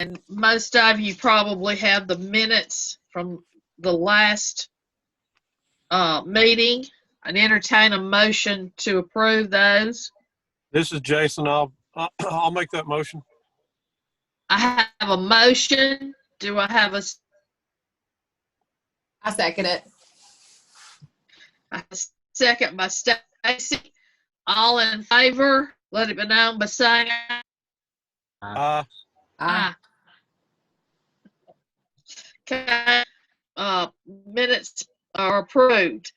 And most of you probably have the minutes from the last meeting. I'd entertain a motion to approve those. This is Jason. I'll make that motion. I have a motion. Do I have I second it. a second by Stacy? All in favor, let it be known by saying aye. Aye. Okay, minutes are approved.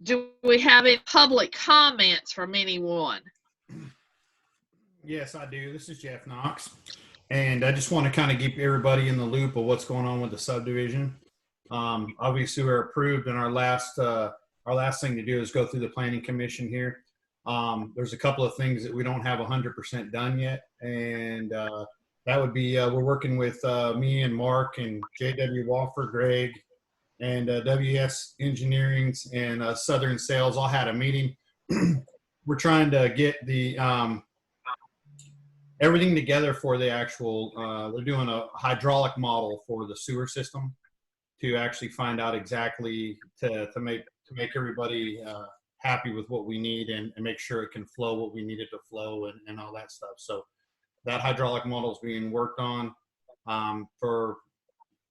Do we have any public comments from anyone? Yes, I do. This is Jeff Knox. And I just want to kind of keep everybody in the loop of what's going on with the subdivision. Obviously, we're approved, and our last thing to do is go through the planning commission here. There's a couple of things that we don't have 100% done yet, and that would be we're working with me and Mark and J.W. Walford, Greg, and WS Engineering and Southern Sales all had a meeting. We're trying to get the everything together for the actual. They're doing a hydraulic model for the sewer system to actually find out exactly to make everybody happy with what we need and make sure it can flow what we need it to flow and all that stuff. So that hydraulic model is being worked on for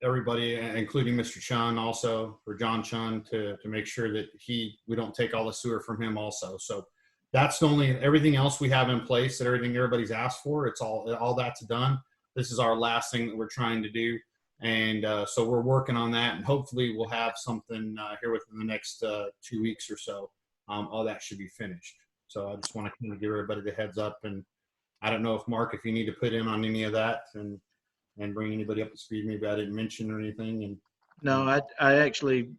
everybody, including Mr. Chun, also for John Chun, to make sure that we don't take all the sewer from him also. So that's the only, everything else we have in place, that everything everybody's asked for, it's all that's done. This is our last thing that we're trying to do. And so we're working on that, and hopefully we'll have something here within the next 2 weeks or so. All that should be finished. So I just want to kind of give everybody the heads up. And I don't know if Mark, if you need to put in on any of that and bring anybody up to speed, maybe I didn't mention or anything. And no, I actually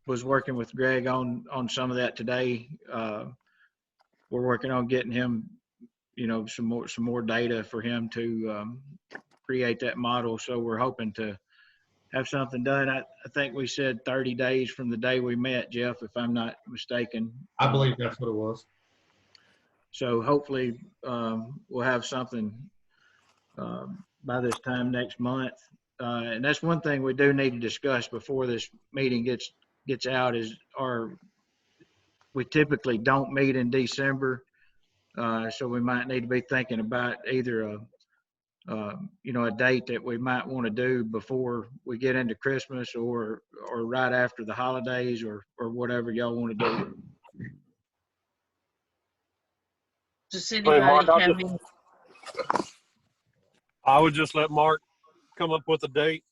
was working with Greg on some of that today. We're working on getting him, some more data for him to create that model. So we're hoping to have something done. I think we said 30 days from the day we met, Jeff, if I'm not mistaken. I believe that's what it was. So hopefully we'll have something by this time next month. And that's one thing we do need to discuss before this meeting gets out is we typically don't meet in December. So we might need to be thinking about either a date that we might want to do before we get into Christmas or right after the holidays or whatever y'all want to do. Does anybody Mark, have any? I would just let Mark come up with a date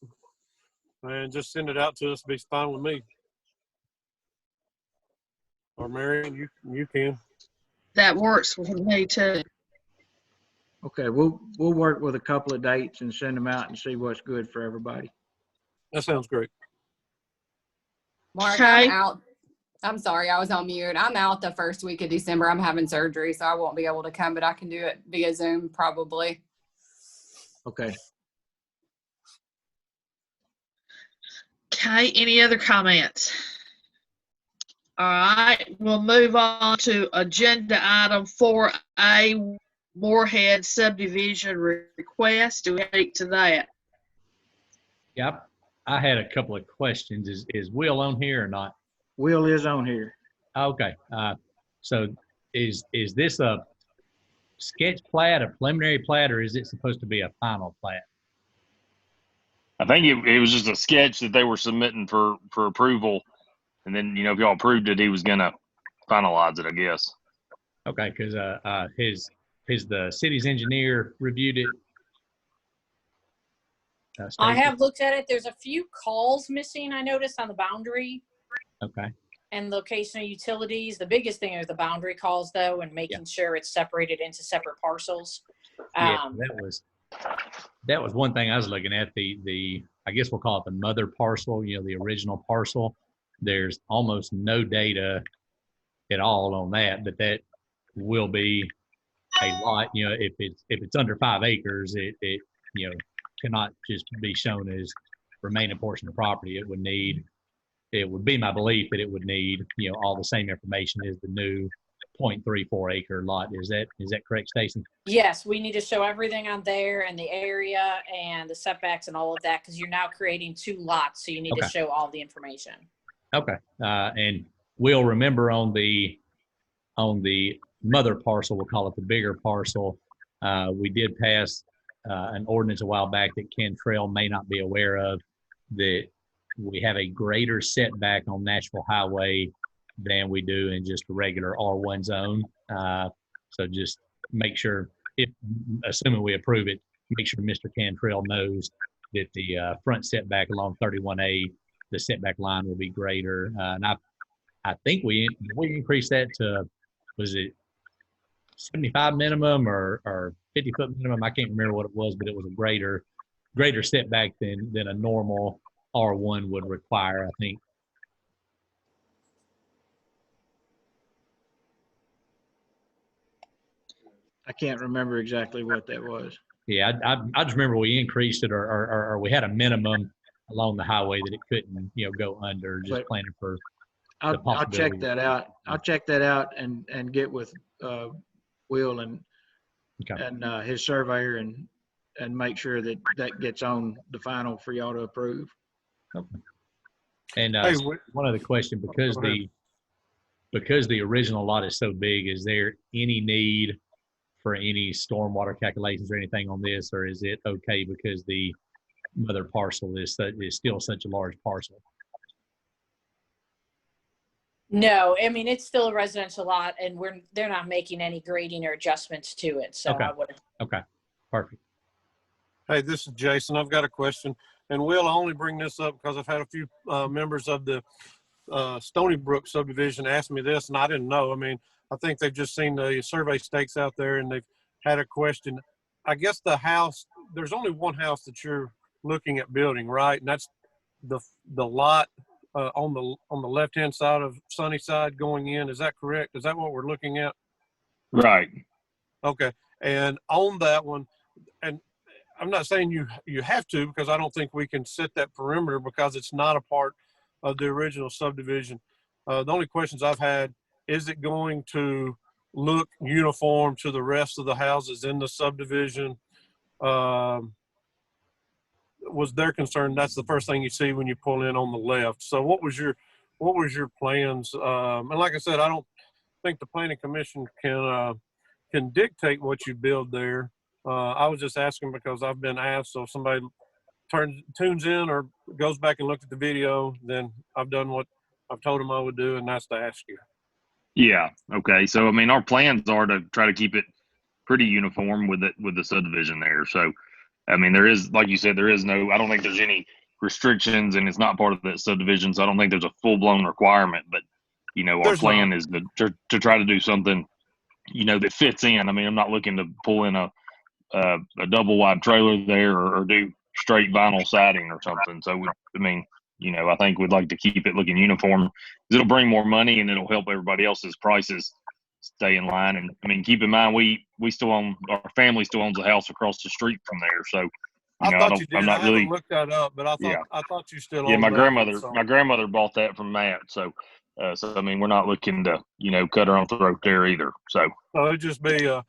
and just send it out to us. Be fine with me. Or Marion, you can. That works with me too. Okay, we'll work with a couple of dates and send them out and see what's good for everybody. That sounds great. Mark, Okay. I'm out. I'm sorry, I was on mute. I'm out the first week of December. I'm having surgery, so I won't be able to come, but I can do it via Zoom probably. Okay. Okay, any other comments? All right, we'll move on to agenda item 4A, Moorhead subdivision request. Do we speak to that? Yep. I had a couple of questions. Is Will on here or not? Will is on here. Okay. So is this a sketch plat, a preliminary plat, or is it supposed to be a final plat? I think it was just a sketch that they were submitting for approval. And then, if y'all approved it, he was going to finalize it, I guess. Okay, because the city's engineer reviewed it. I have looked at it. There's a few calls missing, I noticed, on the boundary. Okay. And location of utilities. The biggest thing is the boundary calls, though, and making sure it's separated into separate parcels. Yeah, that was one thing I was looking at. The I guess we'll call it the mother parcel. The original parcel. There's almost no data at all on that, but that will be a lot. If it's under 5 acres, it cannot just be shown as remaining portion of property. It would be my belief that it would need all the same information as the new .34 acre lot. Is that correct, Stacy? Yes, we need to show everything on there and the area and the setbacks and all of that because you're now creating 2 lots. So you need to Okay. show all the information. Okay. And we'll remember on the mother parcel, we'll call it the bigger parcel, we did pass an ordinance a while back that Ken Trail may not be aware of, that we have a greater setback on Nashville Highway than we do in just a regular R1 zone. So just make sure, assuming we approve it, make sure Mr. Cantrell knows that the front setback along 31A, the setback line will be greater. And I think we increased that to, was it 75 minimum or 50 foot minimum? I can't remember what it was, but it was a greater setback than a normal R1 would require, I think. I can't remember exactly what that was. Yeah, I just remember we increased it or we had a minimum along the highway that it couldn't, go under, just But planning for. I'll check possibility. that out. I'll check that out and get with Will and Okay. his surveyor and make sure that gets on the final for y'all to approve. Okay. And Hey, one other question, because Go ahead. the original lot is so big, is there any need for any stormwater calculations or anything on this, or is it okay because the mother parcel is still such a large parcel? No, I mean, it's still a residential lot and they're not making any grading or adjustments to it. So Okay. I would. Okay, perfect. Hey, this is Jason. I've got a question. And Will, I only bring this up because I've had a few members of the Stony Brook subdivision ask me this, and I didn't know. I mean, I think they've just seen the survey stakes out there, and they've had a question. I guess the house, there's only one house that you're looking at building, right? And that's the lot on the left-hand side of Sunnyside going in. Is that correct? Is that what we're looking at? Right. Okay. And on that one, and I'm not saying you have to, because I don't think we can set that perimeter because it's not a part of the original subdivision. The only questions I've had, is it going to look uniform to the rest of the houses in the subdivision? Was their concern, that's the first thing you see when you pull in on the left. So what was your plans? And like I said, I don't think the planning commission can dictate what you build there. I was just asking because I've been asked, so if somebody tunes in or goes back and looked at the video, then I've done what I've told them I would do, and that's to ask you. Yeah. Okay. So, I mean, our plans are to try to keep it pretty uniform with the subdivision there. So, I mean, there is, like you said, I don't think there's any restrictions, and it's not part of that subdivision. So I don't think there's a full blown requirement, but, our plan is to try to do something, that fits in. I mean, I'm not looking to pull in a double wide trailer there or do straight vinyl siding or something. So, I think we'd like to keep it looking uniform. It'll bring more money and it'll help everybody else's prices stay in line. And I mean, keep in mind, we still own, our family still owns a house across the street from there. So, I thought you did. I'm not I really haven't looked that up, but I thought you still Yeah, owned my that one, so. grandmother bought that from Matt. So, I mean, we're not looking to, cut our own throat there either. So It'd just be a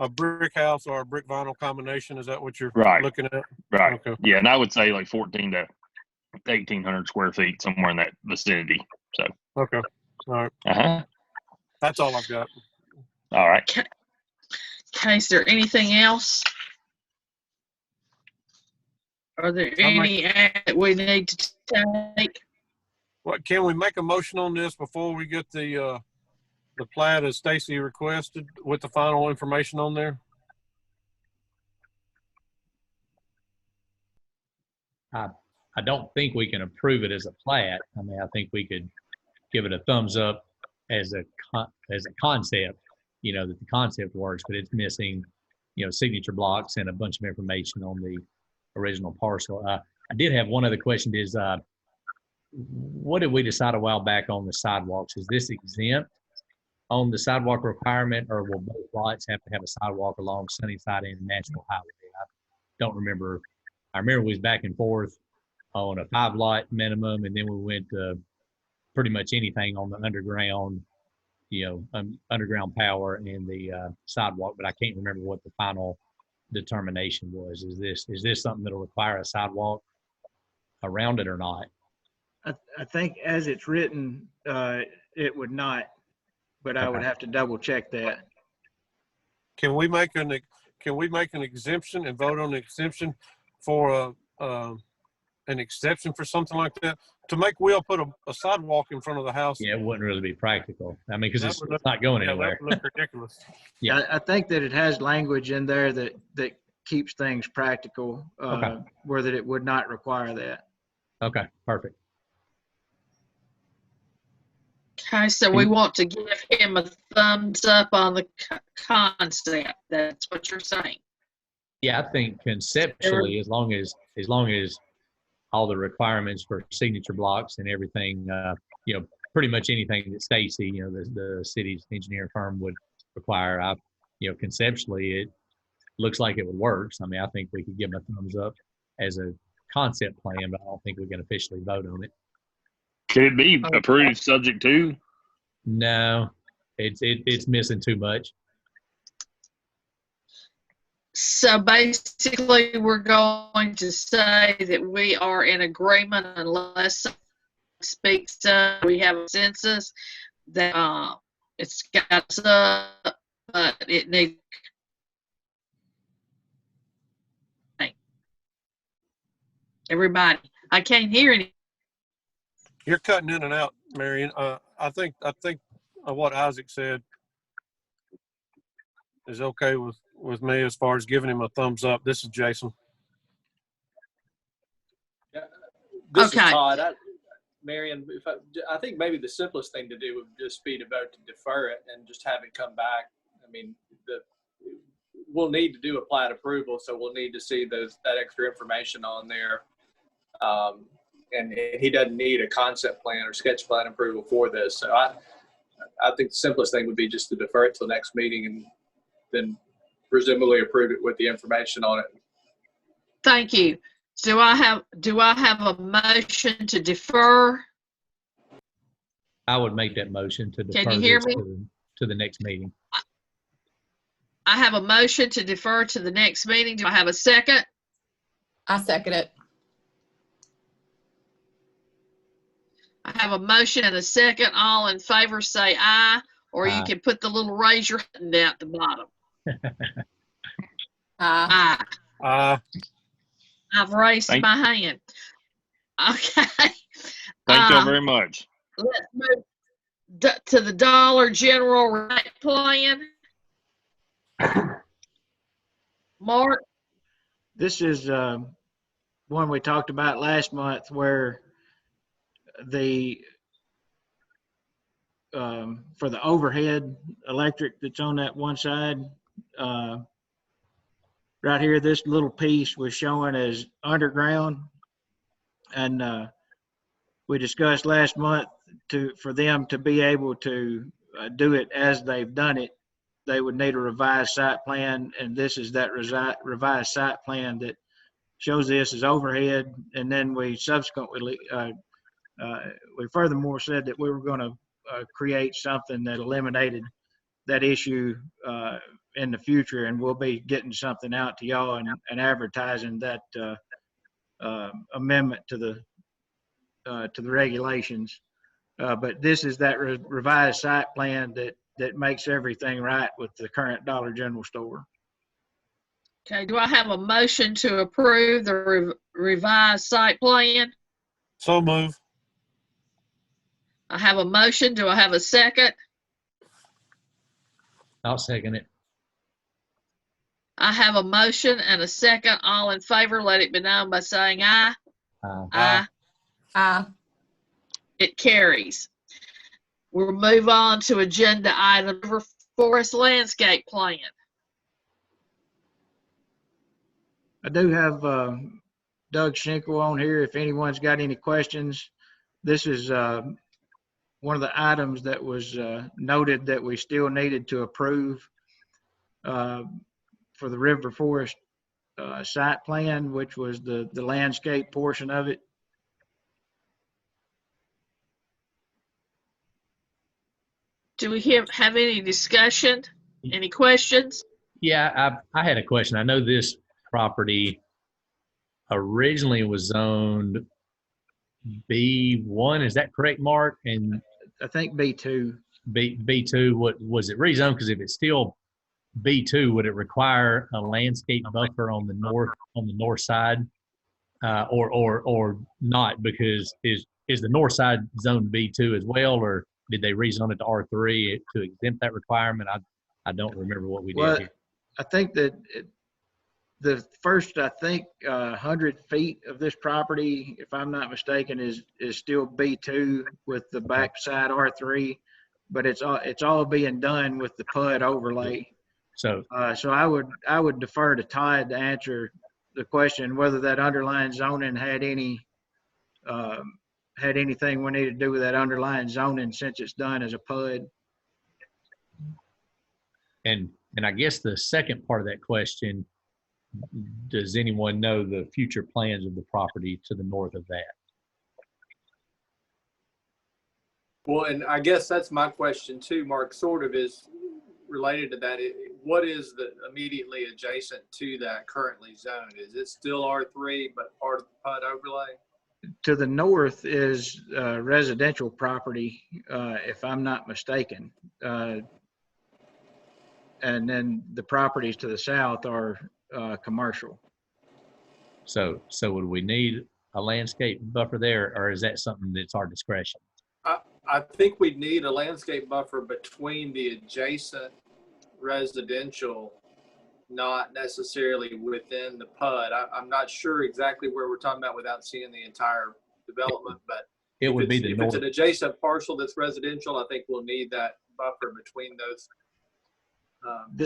brick house or a brick vinyl combination. Is that what you're Right. looking at? right. Okay. Yeah. And I would say like 14 to 1,800 square feet, somewhere in that vicinity. So, Okay. All right. That's all I've got. All right. Okay, is there anything else? Are there any act that we need to take? What, can we make a motion on this before we get the plat as Stacy requested with the final information on there? I don't think we can approve it as a plat. I mean, I think we could give it a thumbs up as a concept, that the concept works, but it's missing, signature blocks and a bunch of information on the original parcel. I did have one other question is, what did we decide a while back on the sidewalks? Is this exempt on the sidewalk requirement, or will both lots have to have a sidewalk along Sunnyside and Nashville Highway? I don't remember. I remember we was back and forth on a 5 lot minimum, and then we went to pretty much anything on the underground, underground power and the sidewalk, but I can't remember what the final determination was. Is this something that'll require a sidewalk around it or not? I think as it's written, it would not, but I would Okay. have to double check that. Can we make an exemption and vote on the exemption for an exception for something like that? To make Will put a sidewalk in front of the house? Yeah, it wouldn't really be practical. I mean, because That it's would look- not going Yeah, anywhere. that would look ridiculous. Yeah. I think that it has language in there that keeps things practical, Okay. where that it would not require that. Okay, perfect. Okay, so we want to give him a thumbs up on the concept. That's what you're saying. Yeah, I think conceptually, as long as all the requirements for signature blocks and everything, pretty much anything that Stacy, the city's engineer firm would require, conceptually it looks like it would work. So, I mean, I think we could give them a thumbs up as a concept plan, but I don't think we can officially vote on it. Could it be approved subject to? No, it's missing too much. So basically, we're going to say that we are in agreement unless someone speaks up. We have a census that it's got but it needs. Everybody, I can't hear any. You're cutting in and out, Marion. I think what Isaac said is okay with me as far as giving him a thumbs up. This is Jason. This is Okay. Todd. Marion, I think maybe the simplest thing to do would just be to vote to defer it and just have it come back. I mean, we'll need to do a plat approval, so we'll need to see that extra information on there. And he doesn't need a concept plan or sketch plan approval for this. So I think the simplest thing would be just to defer it till next meeting and then presumably approve it with the information on it. Thank you. Do I have a motion to defer? I would make that motion to defer you hear this me? to the next meeting. I have a motion to defer to the next meeting. Do I have a second? I second it. I have a motion and a second. All in favor say aye, or you Aye. can put the little raise your hand down at the bottom. Aye. Aye. I've raised Thank- my hand. Okay. Thank y'all very much. Let's move to the Dollar General rate plan. Mark, This is one we talked about last month where for the overhead electric that's on that one side, right here, this little piece was showing as underground. And we discussed last month for them to be able to do it as they've done it, they would need a revised site plan. And this is that revised site plan that shows this as overhead. And then we subsequently, we furthermore said that we were going to create something that eliminated that issue in the future, and we'll be getting something out to y'all and advertising that amendment to the regulations. But this is that revised site plan that makes everything right with the current Dollar General store. okay, do I have a motion to approve the revised site plan? So move. I have a motion. Do I have a second? I'll second it. I have a motion and a second. All in favor, let it be known by saying aye. Aye. Aye. It carries. We'll move on to agenda item River Forest Landscape Plan. I do have Doug Schenkel on here if anyone's got any questions. This is one of the items that was noted that we still needed to approve for the River Forest site plan, which was the landscape portion of it. Do we have any discussion? Any questions? Yeah, I had a question. I know this property originally was zoned B1. Is that correct, Mark? And I think B2. B2, what was it rezoned? Because if it's still B2, would it require a landscape buffer on the north side, or not? Because is the north side zoned B2 as well, or did they rezone it to R3 to exempt that requirement? I don't remember what we did here. I think that the first, 100 feet of this property, if I'm not mistaken, is still B2 with the backside R3, but it's all being done with the PUD overlay. So I would defer to Todd to answer the question whether that underlying zoning had anything we need to do with that underlying zoning since it's done as a PUD. And I guess the second part of that question, does anyone know the future plans of the property to the north of that? Well, and I guess that's my question too, Mark, sort of is related to that. What is the immediately adjacent to that currently zoned? Is it still R3, but part of the PUD overlay? To the north is residential property, if I'm not mistaken. And then the properties to the south are commercial. So would we need a landscape buffer there, or is that something that's our discretion? I think we need a landscape buffer between the adjacent residential, not necessarily within the PUD. I'm not sure exactly where we're talking about without seeing the entire development, but it would be the if north. it's an adjacent parcel that's residential, I think we'll need that buffer between those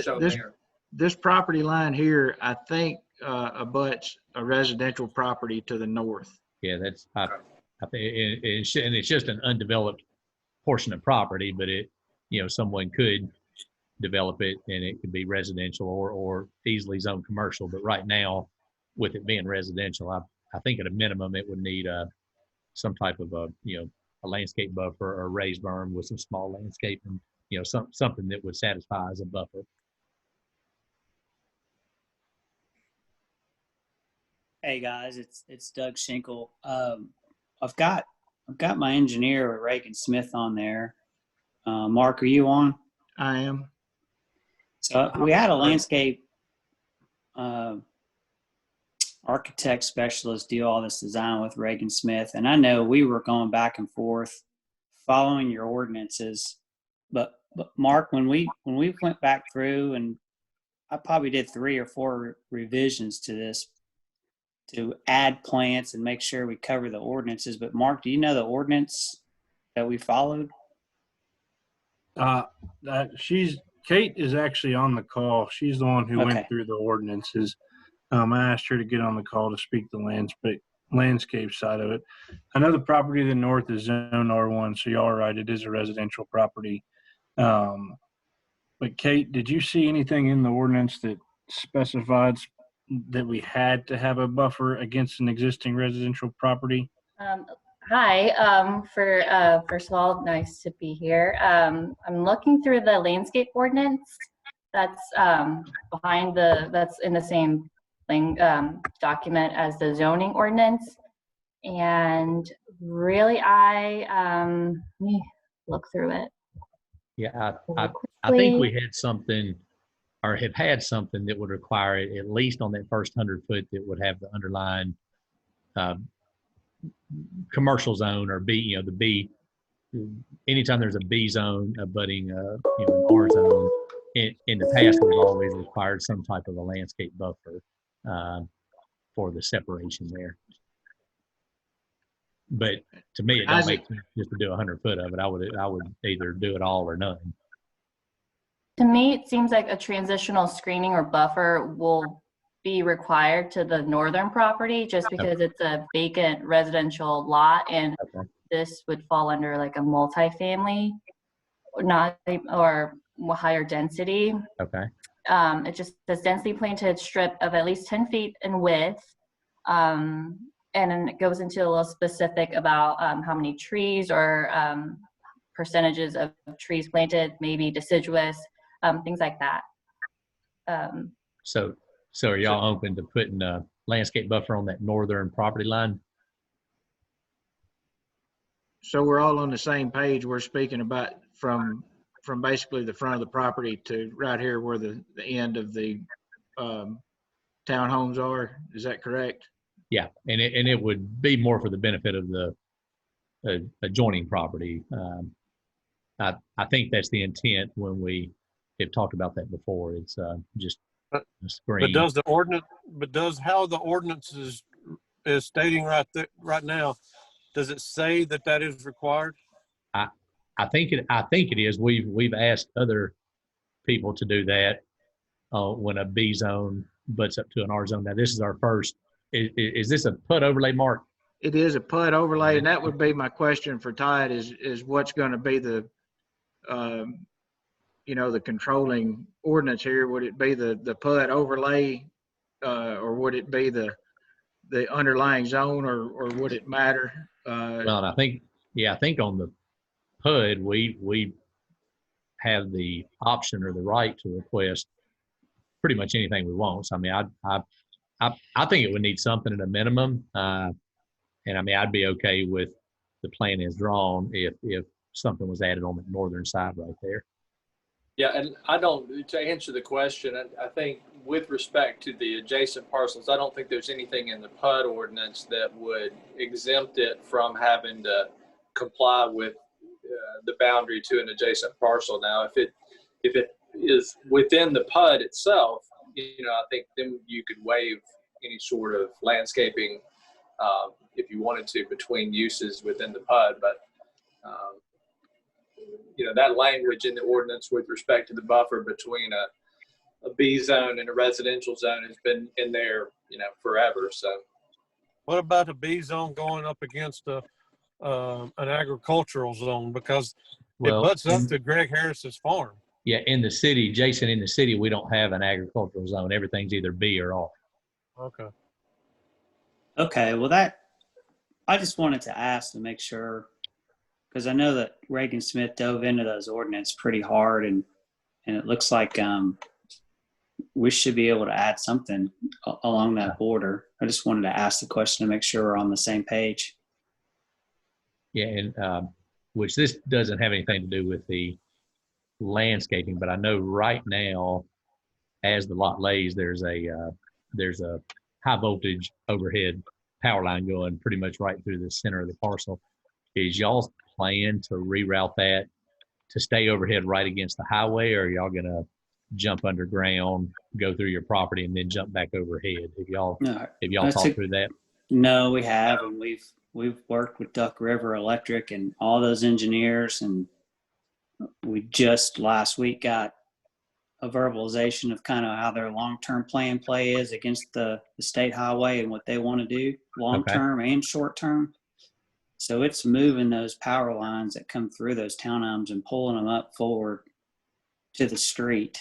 shown there. This property line here, I think, abuts a residential property to the north. Yeah, I think and it's just an undeveloped portion of property, but someone could develop it and it could be residential or easily zoned commercial. But right now, with it being residential, I think at a minimum it would need some type of a landscape buffer or raised berm with some small landscape and something that would satisfy as a buffer. Hey guys, it's Doug Schenkel. I've got my engineer Reagan Smith on there. Mark, are you on? I am. So we had a landscape architect specialist do all this design with Reagan Smith, and I know we were going back and forth following your ordinances, but Mark, when we went back through, and I probably did 3 or 4 revisions to this to add plants and make sure we cover the ordinances. But Mark, do you know the ordinance that we followed? Kate is actually on the call. She's the one who went through the ordinances. I asked her to get on the call to speak the landscape side of it. I know the property to the north is zone R1, so you are right. It is a residential property. But Kate, did you see anything in the ordinance that specified that we had to have a buffer against an existing residential property? Hi, first of all, nice to be here. I'm looking through the landscape ordinance that's that's in the same document as the zoning ordinance. And really, let me look through it. Yeah, I think we had something, or have had something that would require it, at least on that first 100 foot, that would have the underlying commercial zone or B, the B. Anytime there's a B zone abutting an R zone, in the past we've always required some type of a landscape buffer for the separation there. But to me, it don't make sense just to do 100 foot of it. I would either do it all or none. To me, it seems like a transitional screening or buffer will be required to the northern property just because it's a vacant residential lot, and this would fall under like a multifamily, or higher density. Okay. It just says densely planted strip of at least 10 feet in width. And then it goes into a little specific about how many trees or percentages of trees planted, maybe deciduous, things like that. So are y'all open to putting a landscape buffer on that northern property line? So we're all on the same page. We're speaking about from basically the front of the property to right here where the end of the townhomes are. Is that correct? Yeah, and it would be more for the benefit of the adjoining property. I think that's the intent when we have talked about that before. It's just a screen. But does how the ordinance is stating right now, does it say that is required? I think it is. We've asked other people to do that when a B zone butts up to an R zone. Now this is our first. Is this a PUD overlay, Mark? It is a PUD overlay, and that would be my question for Todd is what's going to be the, the controlling ordinance here? Would it be the PUD overlay, or would it be the underlying zone, or would it matter? Well, I think on the PUD, we have the option or the right to request pretty much anything we want. So, I mean, I think it would need something at a minimum. And I mean, I'd be okay with the plan as drawn if something was added on the northern side right there. Yeah, and to answer the question, I think with respect to the adjacent parcels, I don't think there's anything in the PUD ordinance that would exempt it from having to comply with the boundary to an adjacent parcel. Now, if it is within the PUD itself, I think then you could waive any sort of landscaping if you wanted to between uses within the PUD. But that language in the ordinance with respect to the buffer between a B zone and a residential zone has been in there, forever. So, what about a B zone going up against an agricultural zone, because it butts up to Greg Harris's farm? Yeah, in the city, Jason, in the city, we don't have an agricultural zone. Everything's either B or R. Okay. Okay, well I just wanted to ask to make sure, because I know that Reagan Smith dove into those ordinance pretty hard, and it looks like we should be able to add something along that border. I just wanted to ask the question to make sure we're on the same page. Yeah, and which this doesn't have anything to do with the landscaping, but I know right now, as the lot lays, there's a high voltage overhead power line going pretty much right through the center of the parcel. Is y'all's plan to reroute that to stay overhead right against the highway, or are y'all gonna jump underground, go through your property, and then jump back overhead? Have y'all talked through that? No, we have, and we've worked with Duck River Electric and all those engineers, and we just last week got a verbalization of kind of how their long-term play is against the state highway and what they want to do long-term and short-term. So it's moving those power lines that come through those townhomes and pulling them up forward to the street.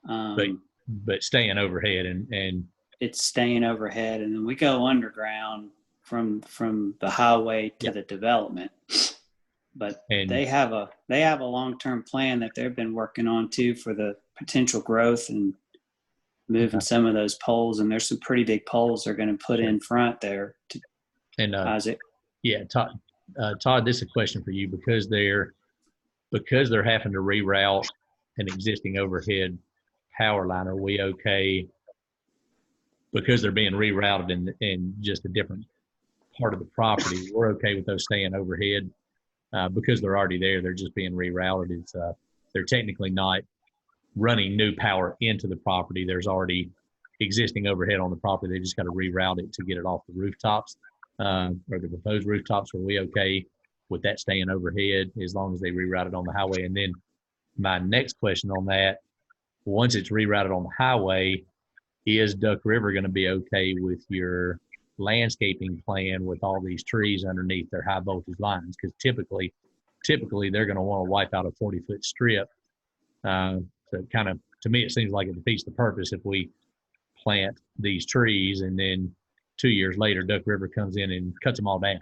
But staying overhead and it's staying overhead, and then we go underground from the highway to the development. But they have a long-term plan that they've been working on too for the potential growth and moving some of those poles. And there's some pretty big poles they're going to put in front there. Isaac. Yeah, Todd, this is a question for you, because they're having to reroute an existing overhead power line. Are we okay because they're being rerouted in just a different part of the property? We're okay with those staying overhead. Because they're already there, they're just being rerouted. They're technically not running new power into the property. There's already existing overhead on the property. They just got to reroute it to get it off the rooftops, or the proposed rooftops. Are we okay with that staying overhead as long as they reroute it on the highway? And then my next question on that, once it's rerouted on the highway, is Duck River going to be okay with your landscaping plan with all these trees underneath their high voltage lines? Because typically they're going to want to wipe out a 40-foot strip. So kind of, to me, it seems like it defeats the purpose if we plant these trees and then 2 years later Duck River comes in and cuts them all down.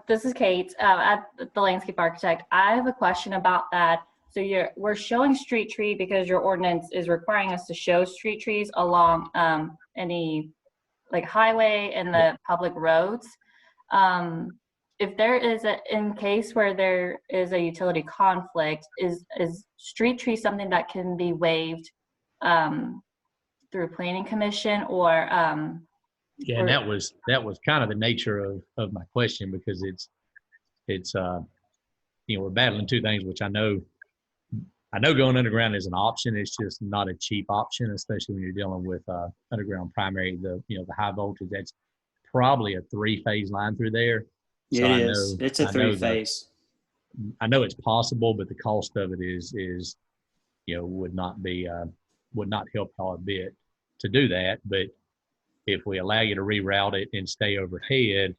This is Kate, at the landscape architect. I have a question about that. So we're showing street tree because your ordinance is requiring us to show street trees along any like highway and the public roads. If there is in case where there is a utility conflict, is street tree something that can be waived through planning commission or? Yeah, and that was kind of the nature of my question, because it's we're battling two things, which I know going underground is an option. It's just not a cheap option, especially when you're dealing with underground primary, the high voltage. That's probably a 3-phase line through there. So it is. It's a 3-phase. I know it's possible, but the cost of it is would not help y'all a bit to do that. But if we allow you to reroute it and stay overhead,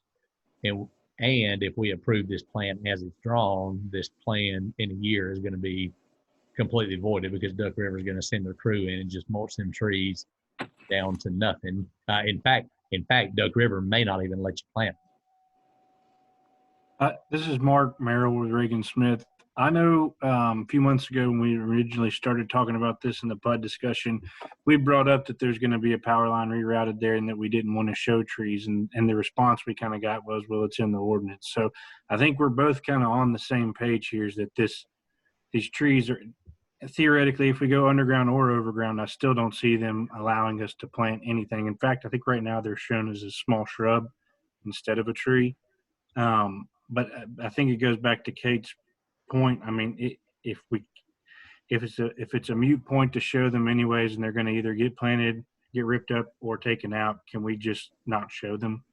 and if we approve this plan as it's drawn, this plan in a year is going to be completely voided, because Duck River is going to send their crew in and just mulch them trees down to nothing. In fact, Duck River may not even let you plant. This is Mark Merrill with Reagan Smith. I know a few months ago when we originally started talking about this in the PUD discussion, we brought up that there's going to be a power line rerouted there and that we didn't want to show trees. And the response we kind of got was, well, it's in the ordinance. So I think we're both kind of on the same page here, is that these trees are theoretically, if we go underground or overground, I still don't see them allowing us to plant anything. In fact, I think right now they're shown as a small shrub instead of a tree. But I think it goes back to Kate's point. I mean, if it's a moot point to show them anyways, and they're going to either get planted, get ripped up, or taken out, can we just not show them?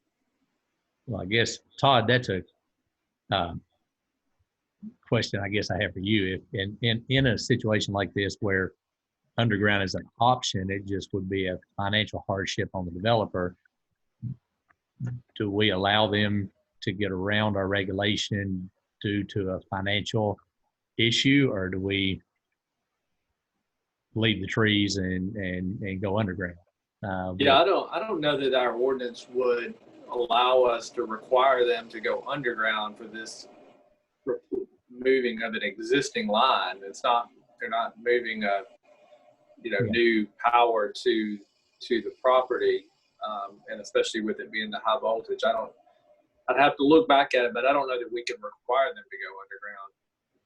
Well, I guess, Todd, that's a question I guess I have for you. If in a situation like this where underground is an option, it just would be a financial hardship on the developer. Do we allow them to get around our regulation due to a financial issue, or do we leave the trees and go underground? Yeah, I don't know that our ordinance would allow us to require them to go underground for this moving of an existing line. They're not moving a new power to the property, and especially with it being the high voltage. I'd have to look back at it, but I don't know that we can require them to go underground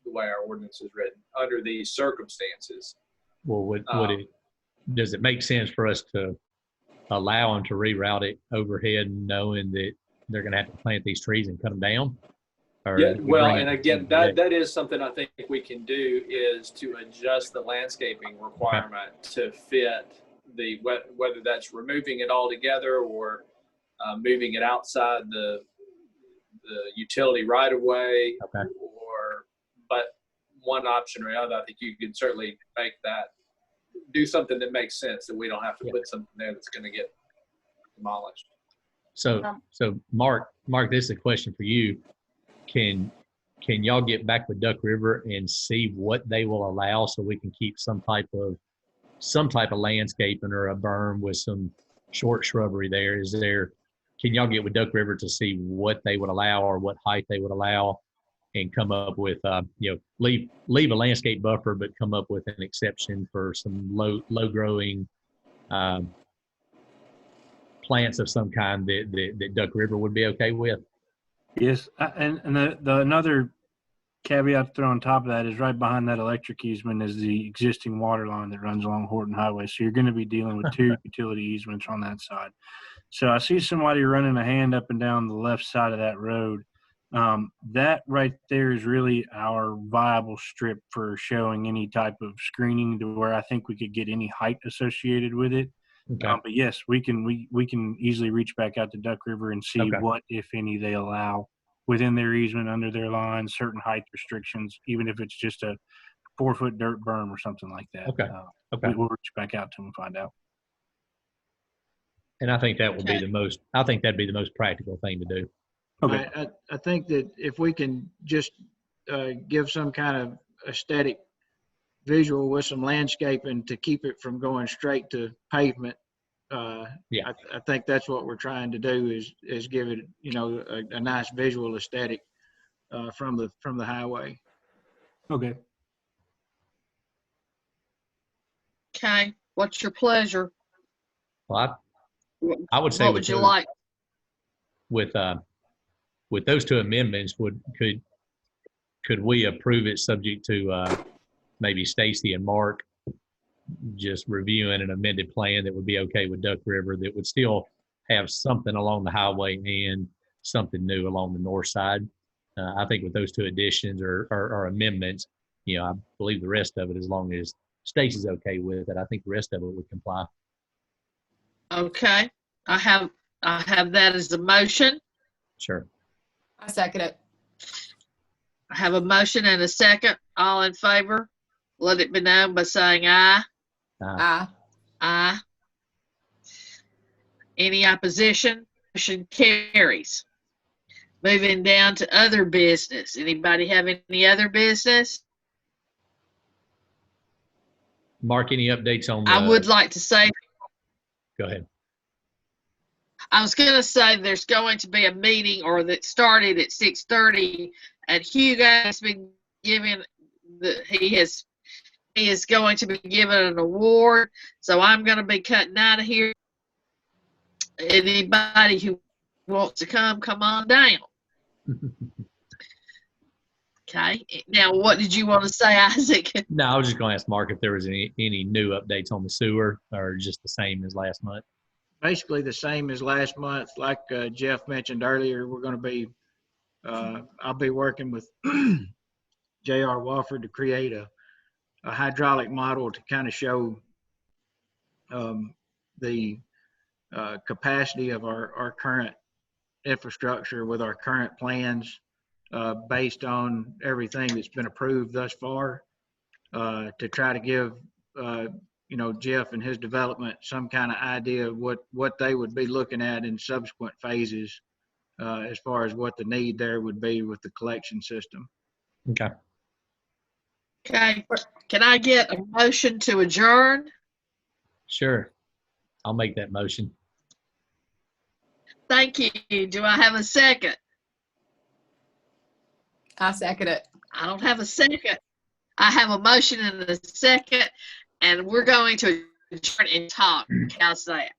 the way our ordinance is written under these circumstances. Well, does it make sense for us to allow them to reroute it overhead, knowing that they're going to have to plant these trees and cut them down? Yeah, well, and again, that is something I think we can do, is to adjust the landscaping requirement to fit whether that's removing it altogether or moving it outside the utility right of way. Okay. But one option or another, I think you can certainly do something that makes sense, that we don't have to put something there that's going to get demolished. So Mark, this is a question for you. Can y'all get back with Duck River and see what they will allow, so we can keep some type of landscaping or a berm with some short shrubbery there? Can y'all get with Duck River to see what they would allow or what height they would allow, and come up with leave a landscape buffer, but come up with an exception for some low growing plants of some kind that Duck River would be okay with? Yes, and the another caveat to throw on top of that is right behind that electric easement is the existing water line that runs along Horton Highway. So you're going to be dealing with 2 utility easements on that side. So I see somebody running a hand up and down the left side of that road. That right there is really our viable strip for showing any type of screening, to where I think we could get any height associated with it. Okay. But yes, we can easily reach back out to Duck River and see what, if any, they allow within their easement, under their line, certain height restrictions, even if it's just a 4-foot dirt berm or something like that. Okay. We'll reach back out to them and find out. And I think that would be that'd be the most practical thing to do. Okay. I think that if we can just give some kind of aesthetic visual with some landscaping to keep it from going straight to pavement, Yeah. I think that's what we're trying to do is give it, a nice visual aesthetic from the highway. Okay. Okay, what's your pleasure? Well, I would say What with would you those, like? with those two amendments, could we approve it subject to maybe Stacy and Mark just reviewing an amended plan that would be okay with Duck River, that would still have something along the highway and something new along the north side? I think with those two additions or amendments, I believe the rest of it, as long as Stacy's okay with it, I think the rest of it would comply. Okay, I have that as a motion. Sure. I second it. I have a motion and a second. All in favor, let it be known by saying aye. Aye. Aye. Any opposition? Motion carries. Moving down to other business. Anybody have any other business? Mark, any updates on I would like to say, Go ahead. I was going to say there's going to be a meeting, or that started at 6:30, and Hugo has been given he is going to be given an award. So I'm going to be cutting out of here. Anybody who wants to come on down. Okay. Now, what did you want to say, Isaac? No, I was just going to ask Mark if there was any new updates on the sewer, or just the same as last month. Basically the same as last month. Like Jeff mentioned earlier, we're going to be, I'll be working with J.R. Wofford to create a hydraulic model to kind of show the capacity of our current infrastructure with our current plans, based on everything that's been approved thus far, to try to give Jeff and his development some kind of idea of what they would be looking at in subsequent phases, as far as what the need there would be with the collection system. Okay. Okay. Can I get a motion to adjourn? Sure. I'll make that motion. Thank you. Do I have a second? I second it. I don't have a second. I have a motion and a second, and we're going to adjourn and talk. How's that?